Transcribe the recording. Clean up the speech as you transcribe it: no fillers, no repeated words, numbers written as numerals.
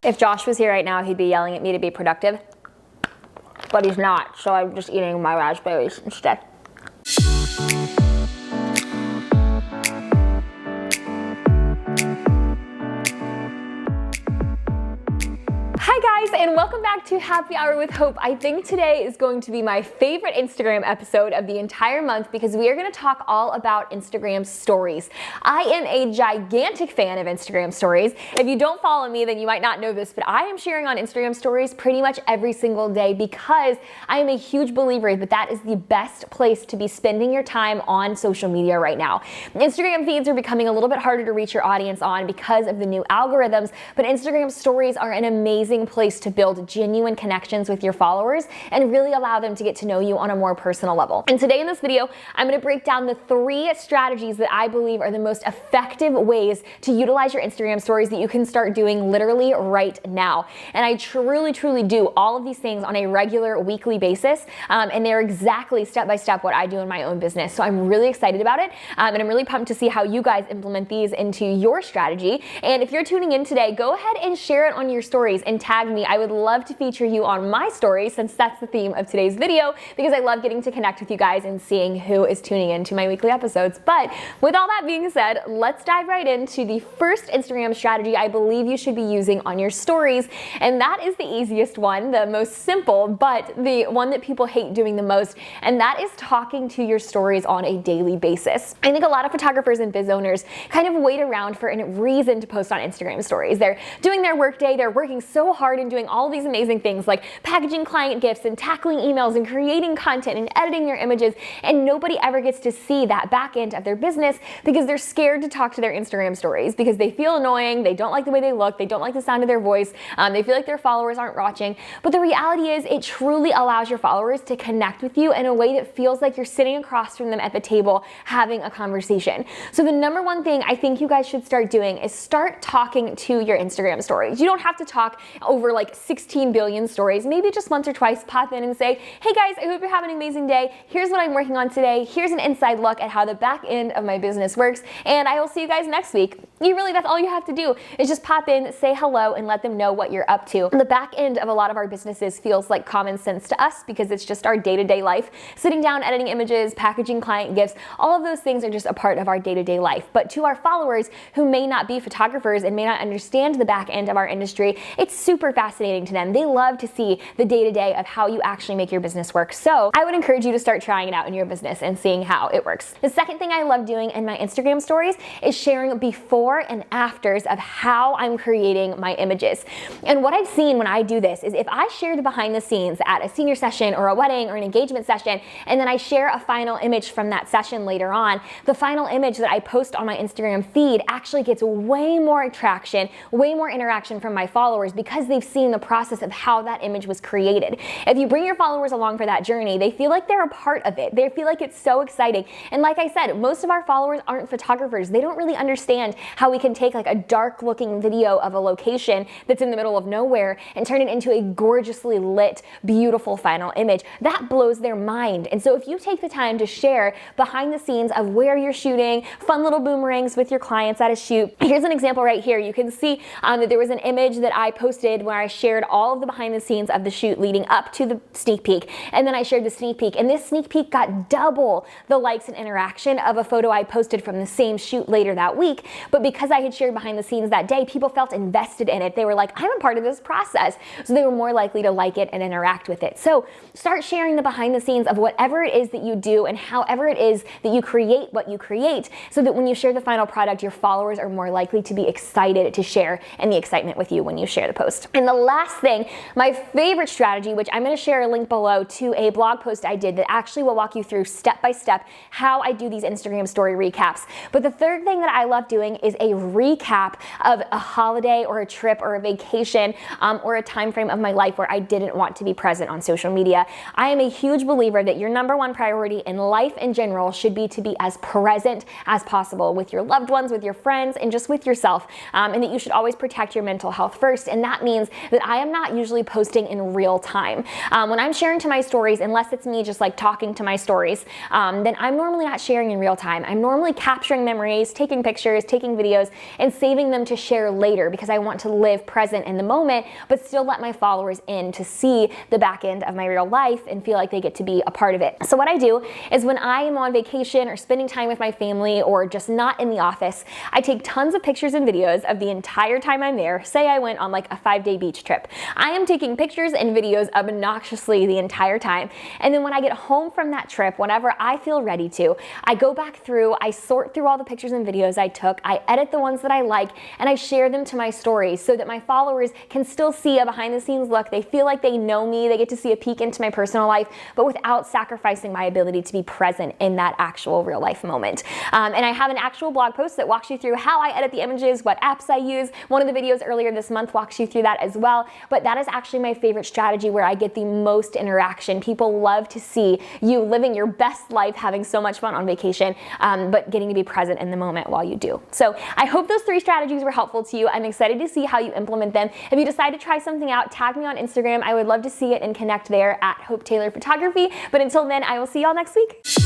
If Josh was here right now, he'd be yelling at me to be productive, but he's not, so I'm just eating my raspberries instead. Hi guys, and welcome back to Happy Hour with Hope. I think today is going to be my favorite Instagram episode of the entire month because we are going to talk all about Instagram stories. I am a gigantic fan of Instagram stories. If you don't follow me, then you might not know this, but I am sharing on Instagram stories pretty much every single day because I am a huge believer that that is the best place to be spending your time on social media right now. Instagram feeds are becoming a little bit harder to reach your audience on because of the new algorithms, but Instagram stories are an amazing place to build genuine connections with your followers and really allow them to get to know you on a more personal level. And today in this video, I'm going to break down the 3 strategies that I believe are the most effective ways to utilize your Instagram stories that you can start doing literally right now. And I truly do all of these things on a regular weekly basis, and they're exactly step by step what I do in my own business. So I'm really excited about it, and I'm really pumped to see how you guys implement these into your strategy. And if you're tuning in today, go ahead and share it on your stories and tag me. I would love to feature you on my story since that's the theme of today's video because I love getting to connect with you guys and seeing who is tuning into my weekly episodes. But with all that being said, let's dive right into the first Instagram strategy I believe you should be using on your stories. And that is the easiest one, the most simple, but the one that people hate doing the most. And that is talking to your stories on a daily basis. I think a lot of photographers and biz owners kind of wait around for a reason to post on Instagram stories. They're doing their workday, they're working so hard and doing all these amazing things like packaging client gifts and tackling emails and creating content and editing their images, and nobody ever gets to see that back end of their business because they're scared to talk to their Instagram stories because they feel annoying, they don't like the way they look, they don't like the sound of their voice, they feel like their followers aren't watching. But the reality is it truly allows your followers to connect with you in a way that feels like you're sitting across from them at the table having a conversation. So the number one thing I think you guys should start doing is start talking to your Instagram stories. You don't have to talk over like 16 billion stories. Maybe just once or twice pop in and say, hey guys, I hope you're having an amazing day. Here's what I'm working on today. Here's an inside look at how the back end of my business works. And I will see you guys next week. That's all you have to do is just pop in, say hello, and let them know what you're up to. The back end of a lot of our businesses feels like common sense to us because it's just our day-to-day life. Sitting down, editing images, packaging client gifts, all of those things are just a part of our day-to-day life. But to our followers who may not be photographers and may not understand the back end of our industry, it's super fascinating to them. They love to see the day-to-day of how you actually make your business work. So I would encourage you to start trying it out in your business and seeing how it works. The second thing I love doing in my Instagram stories is sharing before and afters of how I'm creating my images. And what I've seen when I do this is if I share the behind the scenes at a senior session or a wedding or an engagement session, and then I share a final image from that session later on, the final image that I post on my Instagram feed actually gets way more traction, way more interaction from my followers because they've seen the process of how that image was created. If you bring your followers along for that journey, they feel like they're a part of it. They feel like it's so exciting. And like I said, most of our followers aren't photographers. They don't really understand how we can take like a dark looking video of a location that's in the middle of nowhere and turn it into a gorgeously lit, beautiful final image. That blows their mind. And so if you take the time to share behind the scenes of where you're shooting, fun little boomerangs with your clients at a shoot. Here's an example right here. You can see that there was an image that I posted where I shared all of the behind the scenes of the shoot leading up to the sneak peek. And then I shared the sneak peek, and this sneak peek got double the likes and interaction of a photo I posted from the same shoot later that week. But because I had shared behind the scenes that day, people felt invested in it. They were like, I'm a part of this process. So they were more likely to like it and interact with it. So start sharing the behind the scenes of whatever it is that you do and however it is that you create what you create, so that when you share the final product, your followers are more likely to be excited to share in the excitement with you when you share the post. And the last thing, my favorite strategy, which I'm going to share a link below to a blog post I did that actually will walk you through step by step how I do these Instagram story recaps. But the third thing that I love doing is a recap of a holiday or a trip or a vacation or a time frame of my life where I didn't want to be present on social media. I am a huge believer that your number one priority in life in general should be to be as present as possible with your loved ones, with your friends, and just with yourself. And that you should always protect your mental health first. And that that means that I am not usually posting in real time. When I'm sharing to my stories, unless it's me just like talking to my stories, then I'm normally not sharing in real time. I'm normally capturing memories, taking pictures, taking videos, and saving them to share later because I want to live present in the moment, but still let my followers in to see the back end of my real life and feel like they get to be a part of it. So what I do is when I am on vacation or spending time with my family or just not in the office, I take tons of pictures and videos of the entire time I'm there. Say I went on like a 5-day beach trip. I am taking pictures and videos obnoxiously the entire time. And then when I get home from that trip, whenever I feel ready to, I go back through, I sort through all the pictures and videos I took, I edit the ones that I like, and I share them to my stories so that my followers can still see a behind the scenes look. They feel like they know me, they get to see a peek into my personal life, but without sacrificing my ability to be present in that actual real life moment. And I have an actual blog post that walks you through how I edit the images, what apps I use. One of the videos earlier this month walks you through that as well, but that is actually my favorite strategy where I get the most interaction. People love to see you living your best life, having so much fun on vacation, but getting to be present in the moment while you do. So I hope those 3 strategies were helpful to you. I'm excited to see how you implement them. If you decide to try something out, tag me on Instagram. I would love to see it and connect there at Hope Taylor Photography. But until then, I will see y'all next week.